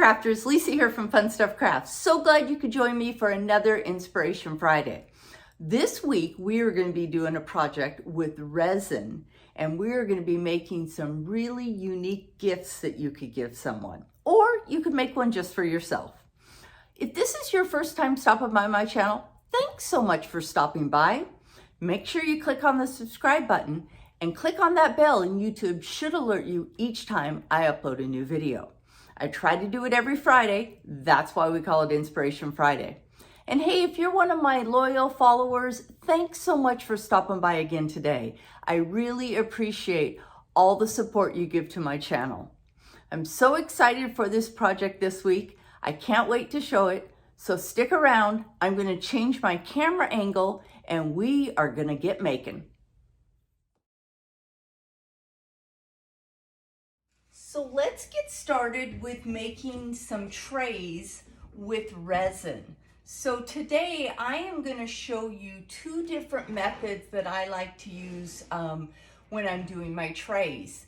crafters, Lisa here from Fun Stuff Crafts. So glad you could join me for another Inspiration Friday. This week we are going to be doing a project with resin, and we are going to be making some really unique gifts that you could give someone, or you could make one just for yourself. If this is your first time stopping by my channel, thanks so much for stopping by. Make sure you click on the subscribe button and click on that bell, and YouTube should alert you each time I upload a new video. I try to do it every Friday. That's why we call it Inspiration Friday. And hey, if you're one of my loyal followers, thanks so much for stopping by again today. I really appreciate all the support you give to my channel. I'm so excited for this project this week. I can't wait to show it. So stick around. I'm going to change my camera angle and we are going to get making. So let's get started with making some trays with resin. So today I am going to show you two different methods that I like to use when I'm doing my trays.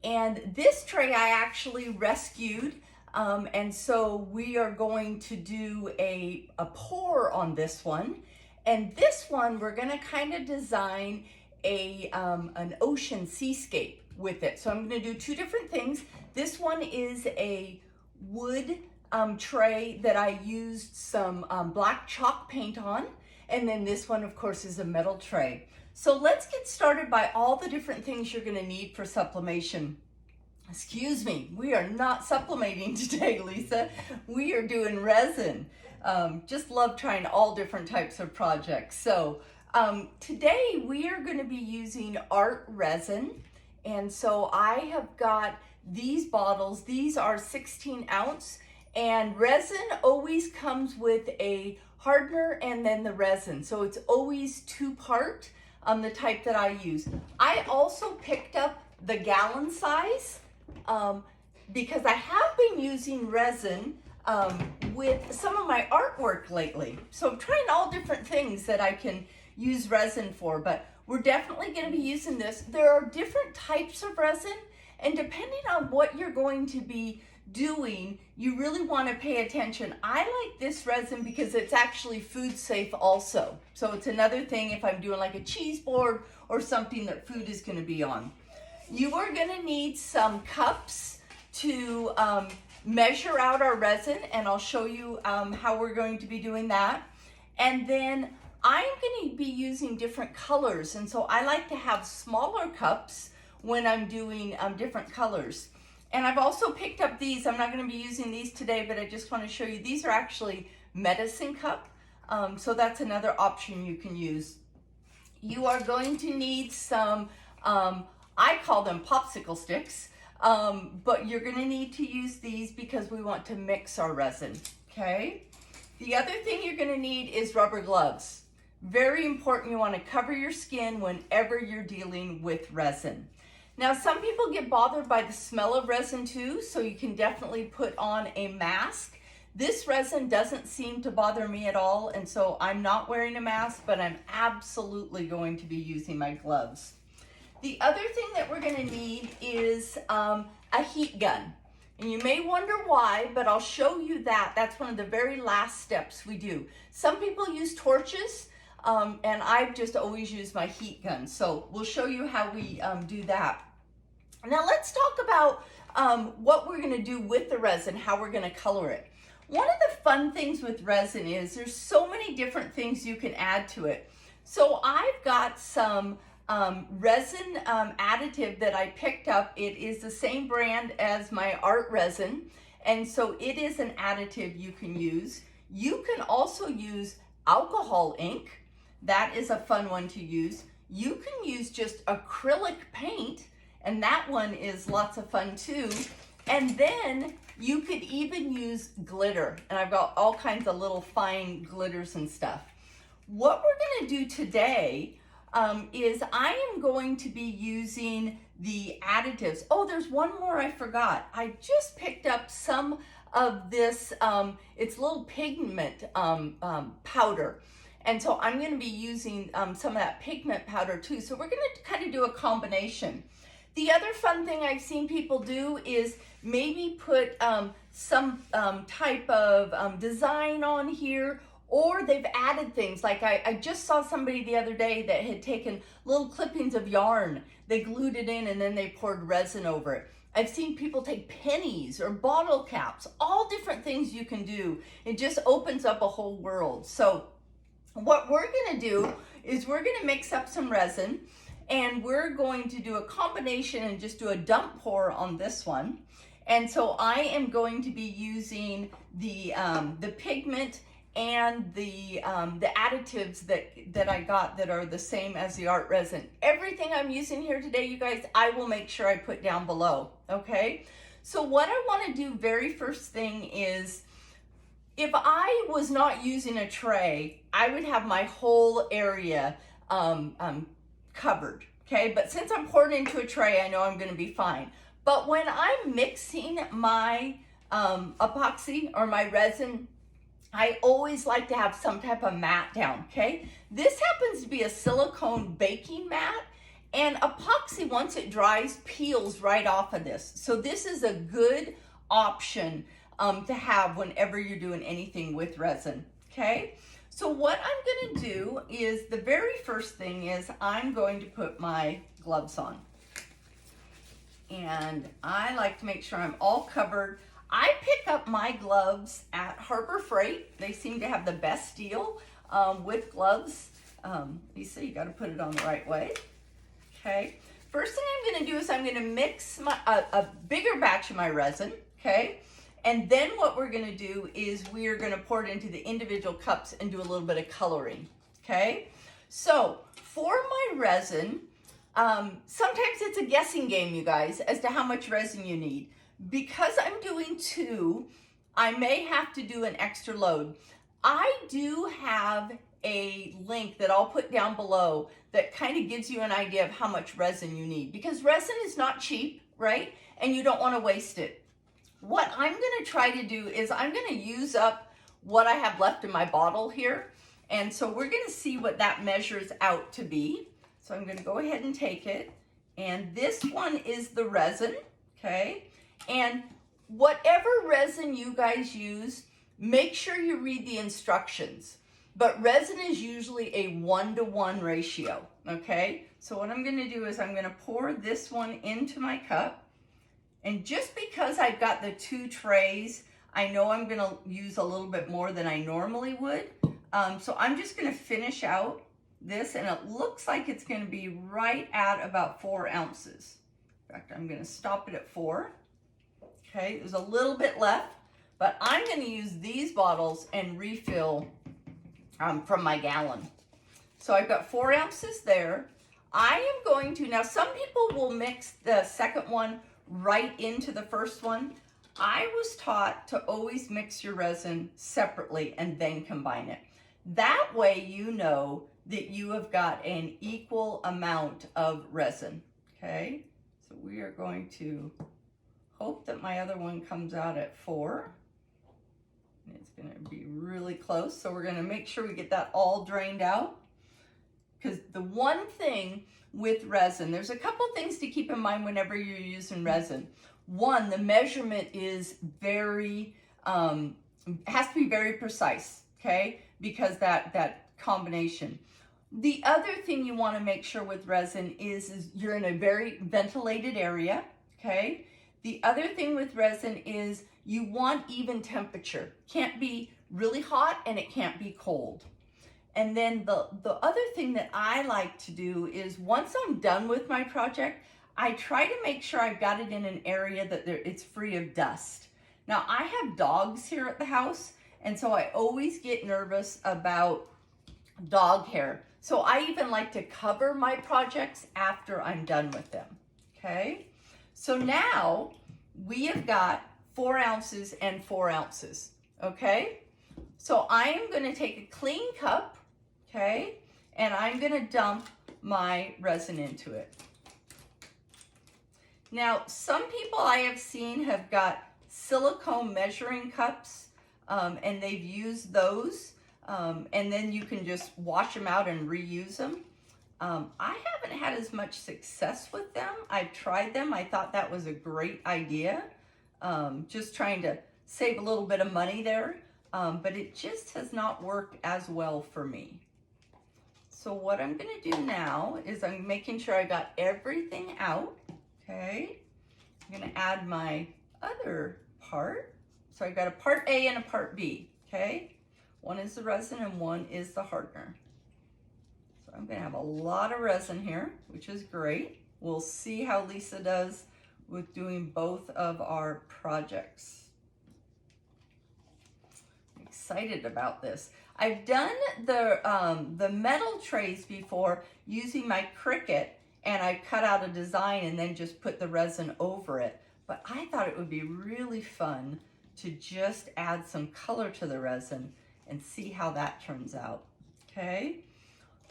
And this tray I actually rescued, and so we are going to do a pour on this one. And this one we're going to kind of design an ocean seascape with it. So I'm going to do two different things. This one is a wood tray that I used some black chalk paint on, and then this one of course is a metal tray. So let's get started by all the different things you're going to need for sublimation. Excuse me, we are not sublimating today, Lisa. We are doing resin. Just love trying all different types of projects. So today we are going to be using art resin. And so I have got these bottles. These are 16 ounce, and resin always comes with a hardener and then the resin. So it's always two-part the type that I use. I also picked up the gallon size because I have been using resin with some of my artwork lately. So I'm trying all different things that I can use resin for, but we're definitely going to be using this. There are different types of resin, and depending on what you're going to be doing, you really want to pay attention. I like this resin because it's actually food safe also. So it's another thing if I'm doing like a cheese board or something that food is going to be on. You are going to need some cups to measure out our resin, and I'll show you how we're going to be doing that. And then I'm going to be using different colors, and so I like to have smaller cups when I'm doing different colors. And I've also picked up these. I'm not going to be using these today, but I just want to show you. These are actually medicine cup, so that's another option you can use. You are going to need some, I call them popsicle sticks, but you're going to need to use these because we want to mix our resin, okay? The other thing you're going to need is rubber gloves. Very important. You want to cover your skin whenever you're dealing with resin. Now, some people get bothered by the smell of resin too, so you can definitely put on a mask. This resin doesn't seem to bother me at all, and so I'm not wearing a mask, but I'm absolutely going to be using my gloves. The other thing that we're going to need is a heat gun. And you may wonder why, but I'll show you that. That's one of the very last steps we do. Some people use torches, and I've just always used my heat gun. So we'll show you how we do that. Now let's talk about what we're going to do with the resin, how we're going to color it. One of the fun things with resin is there's so many different things you can add to it. So I've got some resin additive that I picked up. It is the same brand as my art resin, and so it is an additive you can use. You can also use alcohol ink. That is a fun one to use. You can use just acrylic paint, and that one is lots of fun too. And then you could even use glitter, and I've got all kinds of little fine glitters and stuff. What we're going to do today is I am going to be using the additives. Oh, there's one more I forgot. I just picked up some of this, it's little pigment powder. And so I'm going to be using some of that pigment powder too. So we're going to kind of do a combination. The other fun thing I've seen people do is maybe put some type of design on here, or they've added things. Like I just saw somebody the other day that had taken little clippings of yarn, they glued it in, and then they poured resin over it. I've seen people take pennies or bottle caps, all different things you can do. It just opens up a whole world. So what we're gonna do is we're gonna mix up some resin, and we're going to do a combination and just do a dump pour on this one. And so I am going to be using the pigment and the additives that I got that are the same as the art resin. Everything I'm using here today, you guys, I will make sure I put down below, okay? So what I wanna do very first thing is, if I was not using a tray, I would have my whole area covered, okay? But since I'm pouring into a tray, I know I'm gonna be fine. But when I'm mixing my epoxy or my resin, I always like to have some type of mat down, okay? This happens to be a silicone baking mat, and epoxy, once it dries, peels right off of this. So this is a good option to have whenever you're doing anything with resin, okay? So what I'm gonna do is, the very first thing is I'm going to put my gloves on. And I like to make sure I'm all covered. I pick up my gloves at Harbor Freight. They seem to have the best deal with gloves. Lisa, you gotta put it on the right way. Okay, first thing I'm gonna do is I'm gonna mix a bigger batch of my resin, okay? And then what we're gonna do is we are gonna pour it into the individual cups and do a little bit of coloring, okay? So for my resin, sometimes it's a guessing game, you guys, as to how much resin you need. Because I'm doing 2, I may have to do an extra load. I do have a link that I'll put down below that kind of gives you an idea of how much resin you need, because resin is not cheap, right? And you don't want to waste it. What I'm going to try to do is I'm going to use up what I have left in my bottle here. And so we're going to see what that measures out to be. So I'm going to go ahead and take it. And this one is the resin, okay? And whatever resin you guys use, make sure you read the instructions. But resin is usually a 1-to-1 ratio, okay? So what I'm gonna do is I'm gonna pour this one into my cup. And just because I've got the 2 trays, I know I'm gonna use a little bit more than I normally would. So I'm just gonna finish out this, and it looks like it's gonna be right at about 4 ounces. In fact, I'm gonna stop it at 4. Okay, there's a little bit left, but I'm going to use these bottles and refill from my gallon. So I've got 4 ounces there. I am going to, now some people will mix the second one right into the first one. I was taught to always mix your resin separately and then combine it. That way you know that you have got an equal amount of resin, okay? So we are going to hope that my other one comes out at 4. It's going to be really close. So we're going to make sure we get that all drained out. Because the one thing with resin, there's a couple things to keep in mind whenever you're using resin. One, the measurement is very, has to be very precise, okay? Because that combination. The other thing you want to make sure with resin is you're in a very ventilated area, okay? The other thing with resin is you want even temperature. Can't be really hot and it can't be cold. And then the other thing that I like to do is, once I'm done with my project, I try to make sure I've got it in an area that it's free of dust. Now I have dogs here at the house, and so I always get nervous about dog hair. So I even like to cover my projects after I'm done with them, okay? So now we have got 4 ounces and 4 ounces, okay? So I am gonna take a clean cup, okay? And I'm gonna dump my resin into it. Now, some people I have seen have got silicone measuring cups, and they've used those, and then you can just wash them out and reuse them. I haven't had as much success with them. I've tried them. I thought that was a great idea. Just trying to save a little bit of money there. But it just has not worked as well for me. So what I'm going to do now is I'm making sure I got everything out. Okay. I'm going to add my other part. So I got a part A and a part B. Okay. One is the resin and one is the hardener. So I'm going to have a lot of resin here, which is great. We'll see how Lisa does with doing both of our projects. I'm excited about this. I've done the metal trays before using my Cricut, and I cut out a design and then just put the resin over it. But I thought it would be really fun to just add some color to the resin and see how that turns out. Okay.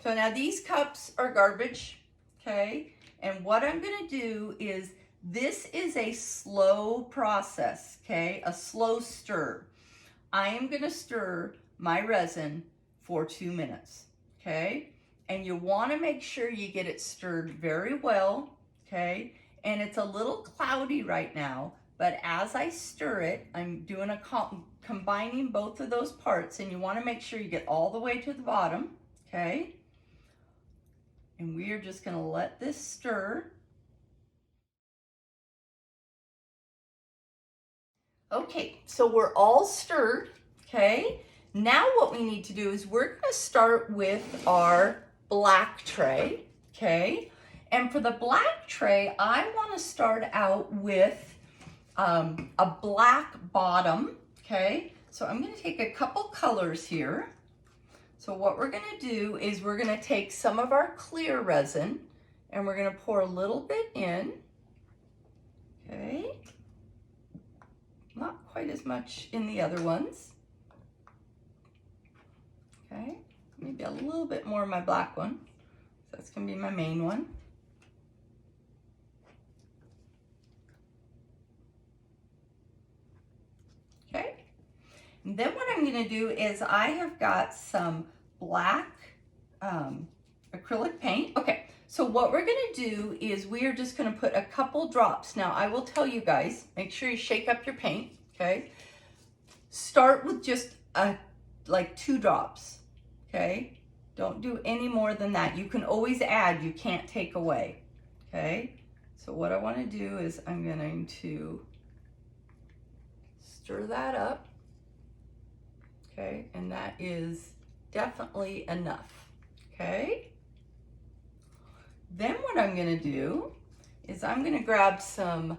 So now these cups are garbage, okay? And what I'm gonna do is, this is a slow process, okay? A slow stir. I am gonna stir my resin for 2 minutes, okay? And you wanna make sure you get it stirred very well, okay? And it's a little cloudy right now, but as I stir it, I'm doing combining both of those parts, and you wanna make sure you get all the way to the bottom, okay? And we are just going to let this stir. Okay, so we're all stirred, okay? Now what we need to do is we're going to start with our black tray, okay? And for the black tray, I want to start out with a black bottom, okay? So I'm going to take a couple colors here. So what we're going to do is we're going to take some of our clear resin and we're going to pour a little bit in. Okay. Not quite as much in the other ones. Okay. Maybe a little bit more in my black one. So that's going to be my main one. Okay. And then what I'm going to do is I have got some black acrylic paint. Okay, so what we're going to do is we are just going to put a couple drops. Now, I will tell you guys, make sure you shake up your paint, okay? Start with just like 2 drops, okay? Don't do any more than that. You can always add, you can't take away, okay? So what I want to do is I'm going to stir that up. Okay, and that is definitely enough, okay? Then what I'm gonna do is I'm gonna grab some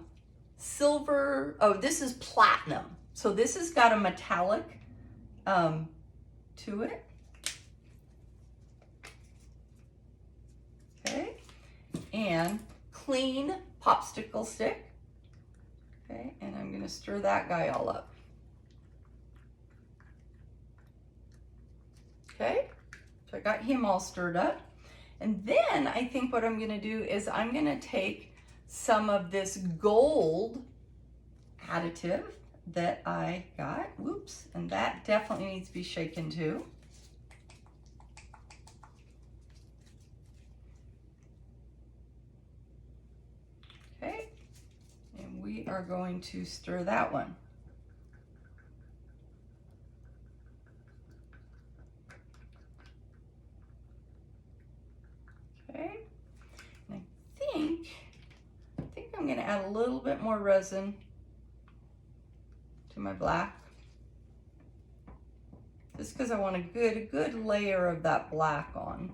silver, oh, this is platinum. So this has got a metallic to it. Okay, and clean popsicle stick. Okay, and I'm gonna stir that guy all up. Okay, so I got him all stirred up. And then I think what I'm gonna do is I'm gonna take some of this gold additive that I got, whoops, and that definitely needs to be shaken too. Okay, and we are going to stir that one. Okay, and I think I'm going to add a little bit more resin to my black, just because I want a good layer of that black on.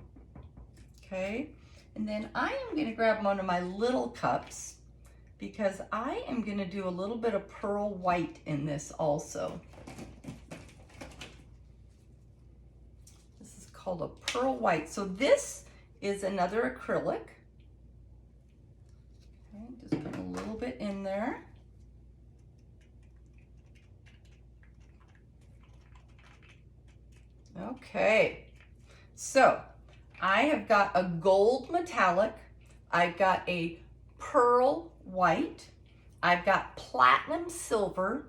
Okay, and then I am going to grab one of my little cups because I am going to do a little bit of pearl white in this also. This is called a pearl white. So this is another acrylic. Okay, just put a little bit in there. Okay, so I have got a gold metallic, I've got a pearl white, I've got platinum silver,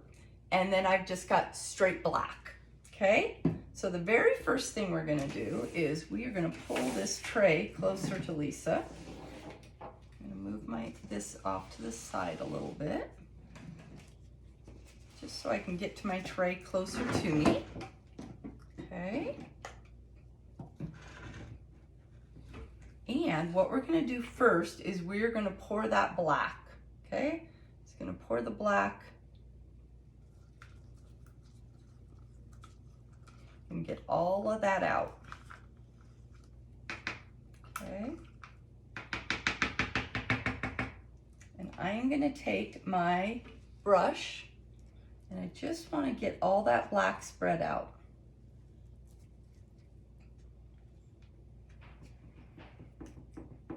and then I've just got straight black. Okay, So the very first thing we're gonna do is we are gonna pull this tray closer to Lisa. I'm gonna move this off to the side a little bit, just so I can get to my tray closer to me. Okay. And what we're gonna do first is we're gonna pour that black, okay? Just gonna pour the black and get all of that out, okay? And I'm gonna take my brush and I just wanna get all that black spread out.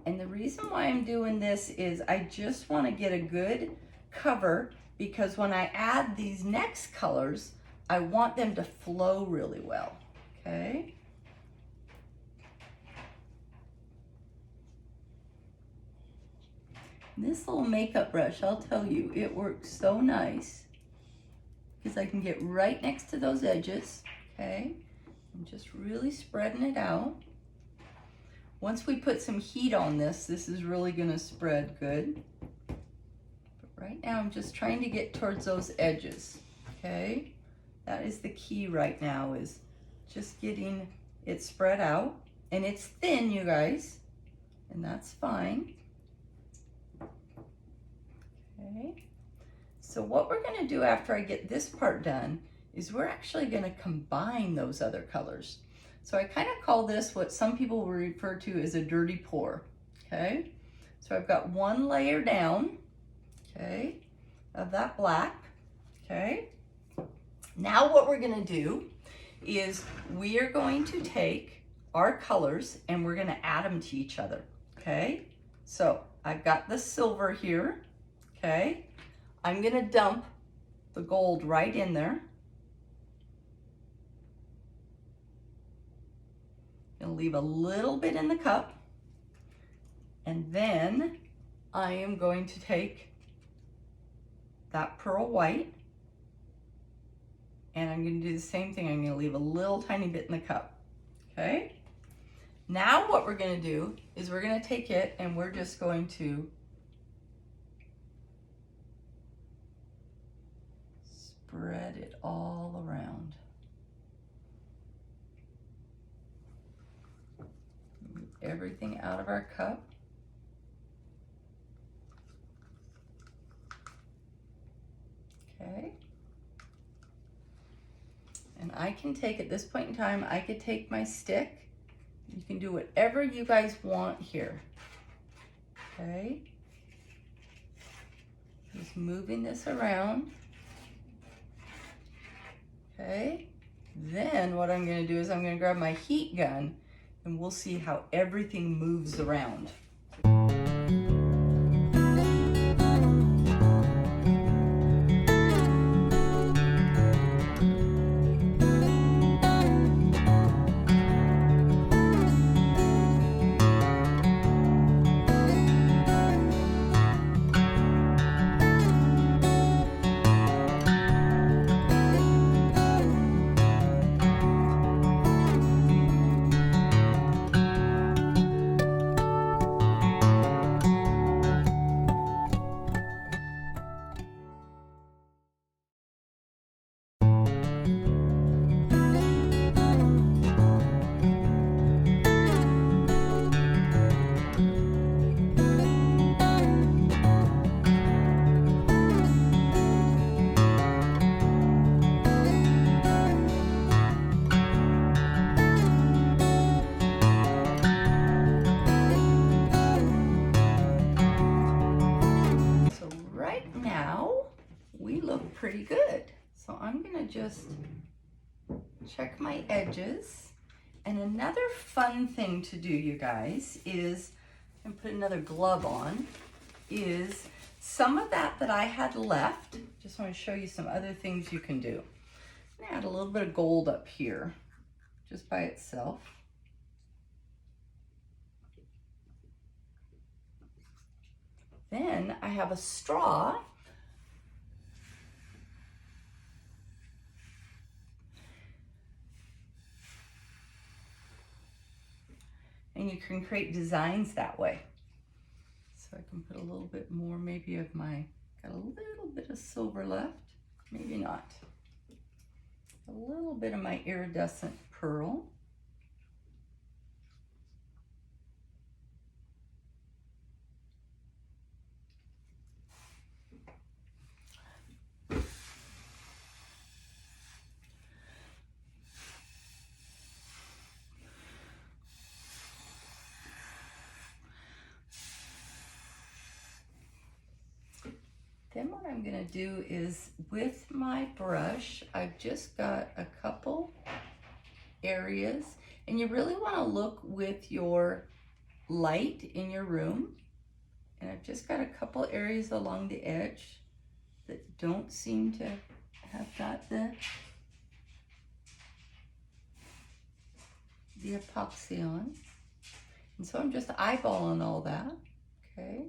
And the reason why I'm doing this is I just want to get a good cover, because when I add these next colors, I want them to flow really well, okay? This little makeup brush, I'll tell you, it works so nice because I can get right next to those edges, okay? I'm just really spreading it out. Once we put some heat on this, this is really gonna spread good. But right now I'm just trying to get towards those edges, okay? That is the key right now, is just getting it spread out. And it's thin, you guys, and that's fine. Okay, so what we're gonna do after I get this part done is we're actually gonna combine those other colors. So I kind of call this what some people will refer to as a dirty pour, okay? So I've got one layer down, okay, of that black, okay? Now what we're gonna do is we are going to take our colors and we're gonna add them to each other, okay? So I've got the silver here, okay? I'm gonna dump the gold right in there. Gonna leave a little bit in the cup, and then I am going to take that pearl white and I'm going to do the same thing. I'm going to leave a little tiny bit in the cup, okay? Now what we're going to do is we're going to take it and we're just going to spread it all around. Everything out of our cup. Okay. And I can take, at this point in time, I could take my stick. You can do whatever you guys want here. Okay. Just moving this around. Okay. Then what I'm going to do is I'm going to grab my heat gun and we'll see how everything moves around. Pretty good. So I'm gonna just check my edges. And another fun thing to do, you guys, is, and put another glove on, is some of that I had left. Just want to show you some other things you can do. I'm gonna add a little bit of gold up here, just by itself. Then I have a straw. and you can create designs that way. So I can put a little bit more maybe of my, got a little bit of silver left, maybe not. A little bit of my iridescent pearl. Then what I'm gonna do is with my brush, I've just got a couple areas, and you really wanna look with your light in your room. And I've just got a couple areas along the edge that don't seem to have got the epoxy on. And so I'm just eyeballing all that, okay?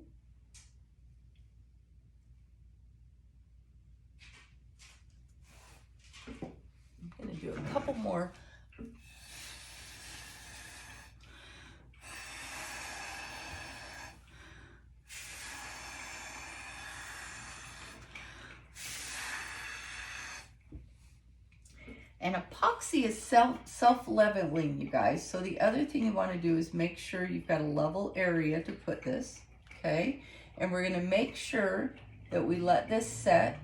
I'm gonna do a couple more. And epoxy is self-leveling, you guys. So the other thing you want to do is make sure you've got a level area to put this, okay? And we're going to make sure that we let this set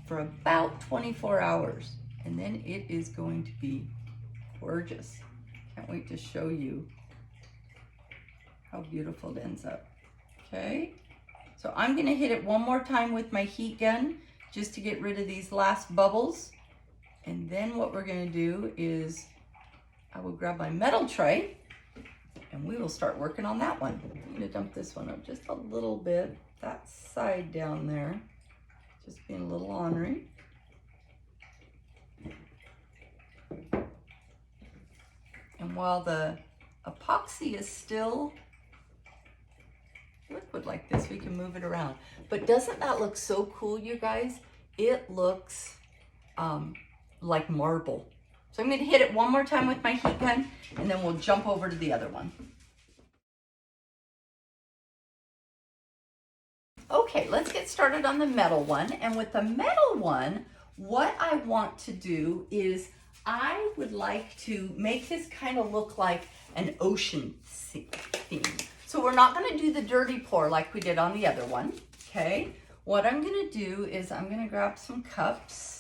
for about 24 hours. And then it is going to be gorgeous. Can't wait to show you how beautiful it ends up, okay? So I'm going to hit it one more time with my heat gun just to get rid of these last bubbles. And then what we're gonna do is I will grab my metal tray and we will start working on that one. I'm gonna dump this one up just a little bit, that side down there, just being a little ornery. And while the epoxy is still liquid like this, we can move it around. But doesn't that look so cool, you guys? It looks like marble. So I'm going to hit it one more time with my heat gun, and then we'll jump over to the other one. Okay, let's get started on the metal one. And with the metal one, what I want to do is I would like to make this kind of look like an ocean theme. So we're not going to do the dirty pour like we did on the other one, okay? What I'm going to do is I'm going to grab some cups.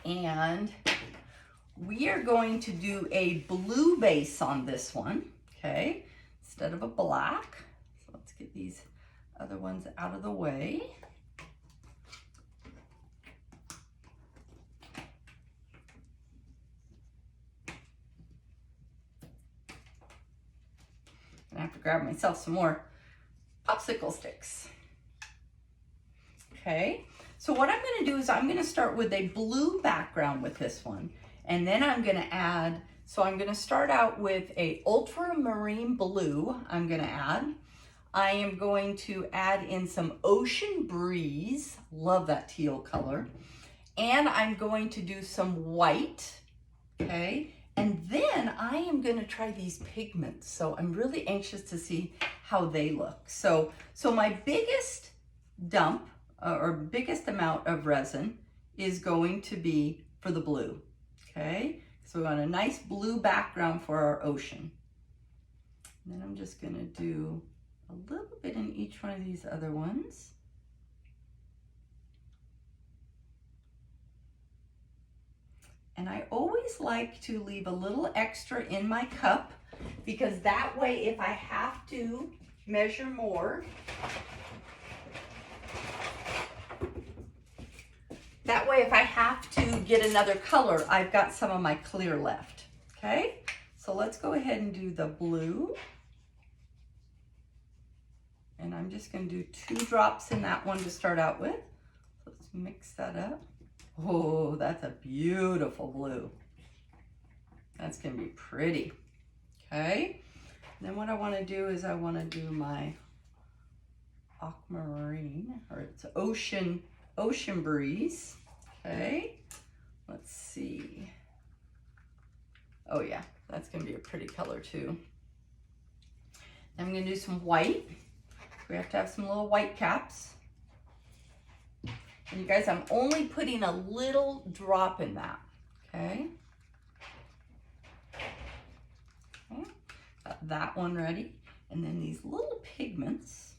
And we are going to do a blue base on this one, okay, instead of a black. So let's get these other ones out of the way. I have to grab myself some more popsicle sticks. Okay. So what I'm going to do is I'm going to start with a blue background with this one, and then I'm going to add, so I'm going to start out with a ultramarine blue I'm going to add. I am going to add in some ocean breeze, love that teal color, and I'm going to do some white, okay, and then I am going to try these pigments. So I'm really anxious to see how they look. So my biggest dump or biggest amount of resin is going to be for the blue, okay? So we want a nice blue background for our ocean. And then I'm just gonna do a little bit in each one of these other ones. And I always like to leave a little extra in my cup, because that way if I have to measure more, that way if I have to get another color, I've got some of my clear left, okay? So let's go ahead and do the blue. And I'm just gonna do 2 drops in that one to start out with. Let's mix that up. Oh, that's a beautiful blue. That's gonna be pretty, okay? And then what I wanna do is I wanna do my aquamarine, or it's ocean breeze, okay? Let's see. Oh yeah, that's gonna be a pretty color too. I'm gonna do some white. We have to have some little white caps. And you guys, I'm only putting a little drop in that, okay? Okay, got that one ready. And then these little pigments,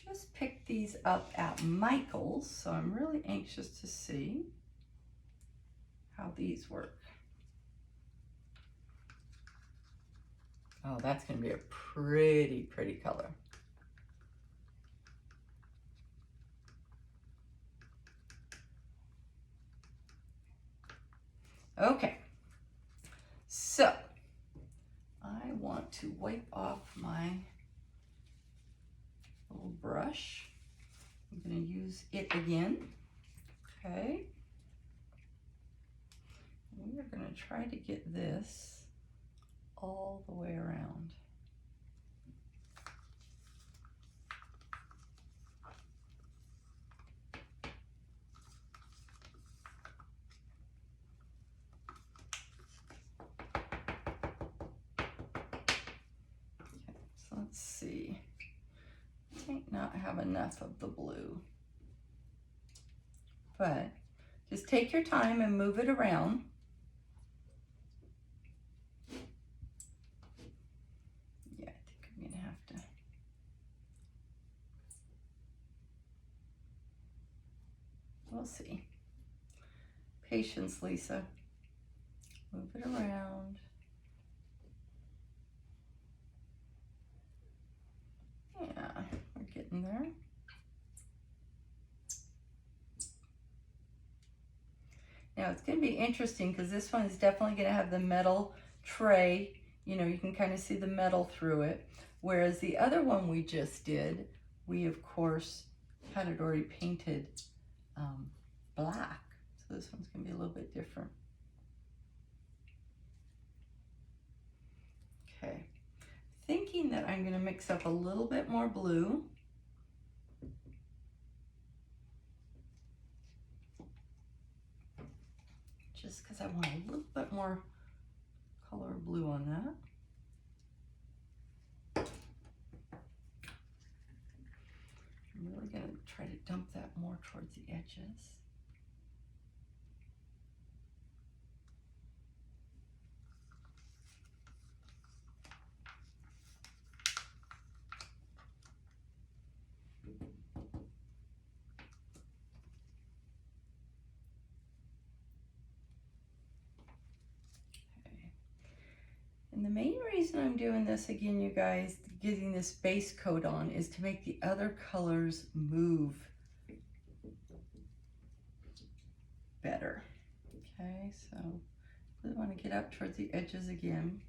just picked these up at Michael's, so I'm really anxious to see how these work. Oh, that's gonna be a pretty, pretty color. Okay, so I want to wipe off my little brush. I'm going to use it again. Okay. We are going to try to get this all the way around. Let's see, I might not have enough of the blue, but just take your time and move it around. Yeah, I think I'm gonna have to. We'll see. Patience, Lisa. Move it around. Yeah, we're getting there. Now it's going to be interesting because this one is definitely going to have the metal tray. You know, you can kind of see the metal through it. Whereas the other one we just did, we of course had it already painted black. So this one's going to be a little bit different. Okay, thinking that I'm going to mix up a little bit more blue. Just because I want a little bit more color blue on that. I'm really going to try to dump that more towards the edges. And the main reason I'm doing this again, you guys, getting this base coat on, is to make the other colors move better. Okay, so really want to get up towards the edges again.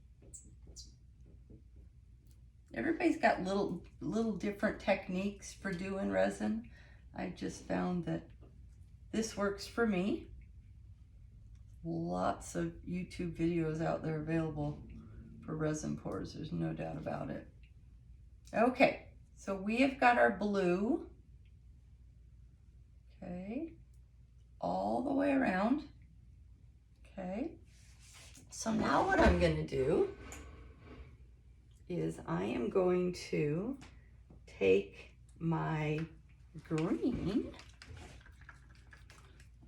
Everybody's got little different techniques for doing resin. I just found that this works for me. Lots of YouTube videos out there available for resin pours, there's no doubt about it. Okay, so we have got our blue, okay, all the way around. Okay, so now what I'm going to do is I am going to take my green,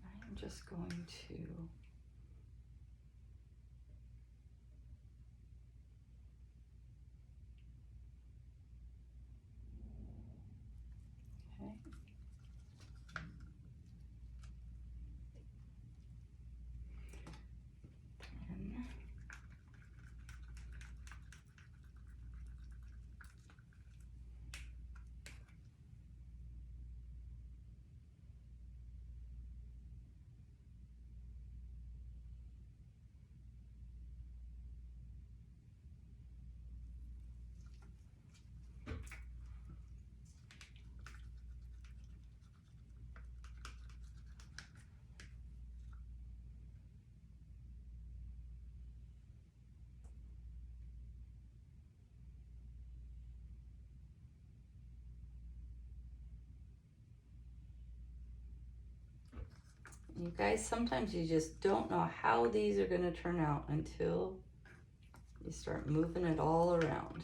I'm just going to You guys, sometimes you just don't know how these are going to turn out until you start moving it all around.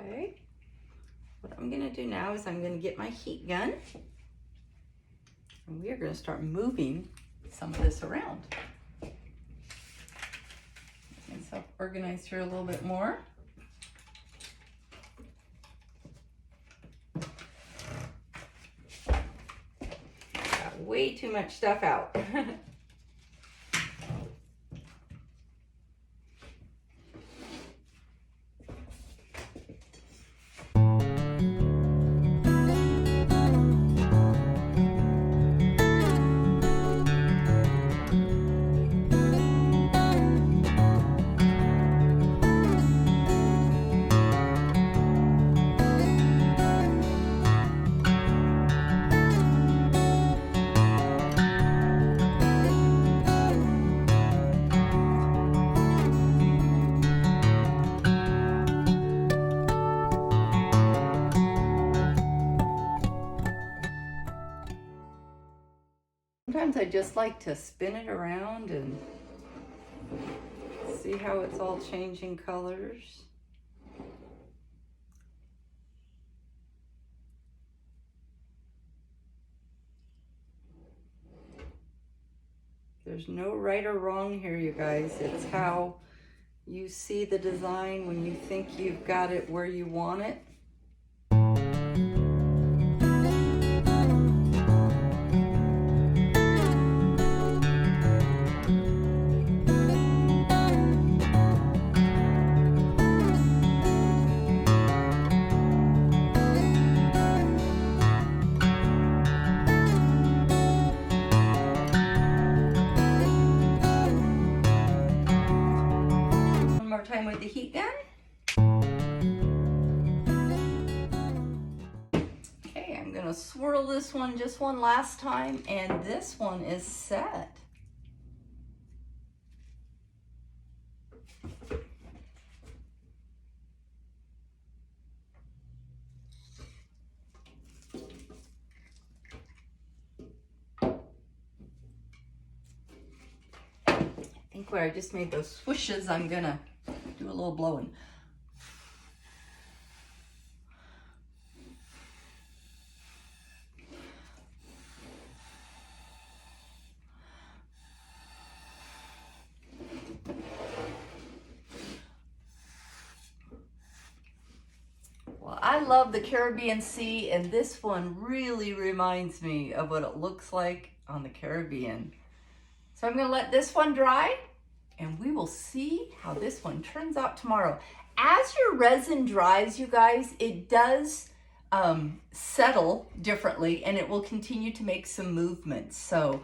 Okay, what I'm going to do now is I'm going to get my heat gun, and we are going to start moving some of this around. Get myself organized here a little bit more. Got way too much stuff out. Sometimes I just like to spin it around and see how it's all changing colors. There's no right or wrong here, you guys. It's how you see the design when you think you've got it where you want it. Time with the heat gun. Okay, I'm going to swirl this one just one last time, and this one is set. I think where I just made those swooshes, I'm going to do a little blowing. Well, I love the Caribbean Sea, and this one really reminds me of what it looks like on the Caribbean. So I'm going to let this one dry, and we will see how this one turns out tomorrow. As your resin dries, you guys, it does settle differently, and it will continue to make some movements. So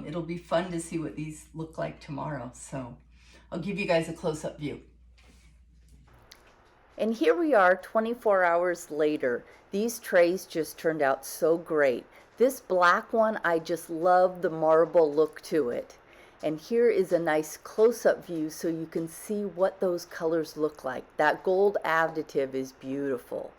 it'll be fun to see what these look like tomorrow. So I'll give you guys a close-up view. And here we are 24 hours later. These trays just turned out so great. This black one, I just love the marble look to it. And here is a nice close-up view so you can see what those colors look like. That gold additive is beautiful.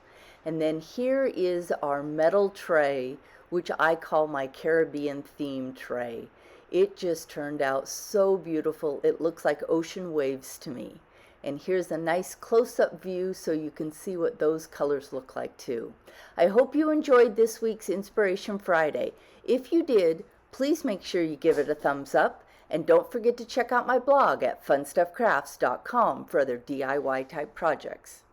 And then here is our metal tray, which I call my Caribbean theme tray. It just turned out so beautiful. It looks like ocean waves to me. And here's a nice close-up view so you can see what those colors look like too. I hope you enjoyed this week's Inspiration Friday. If you did, please make sure you give it a thumbs up. And don't forget to check out my blog at funstuffcrafts.com for other DIY type projects.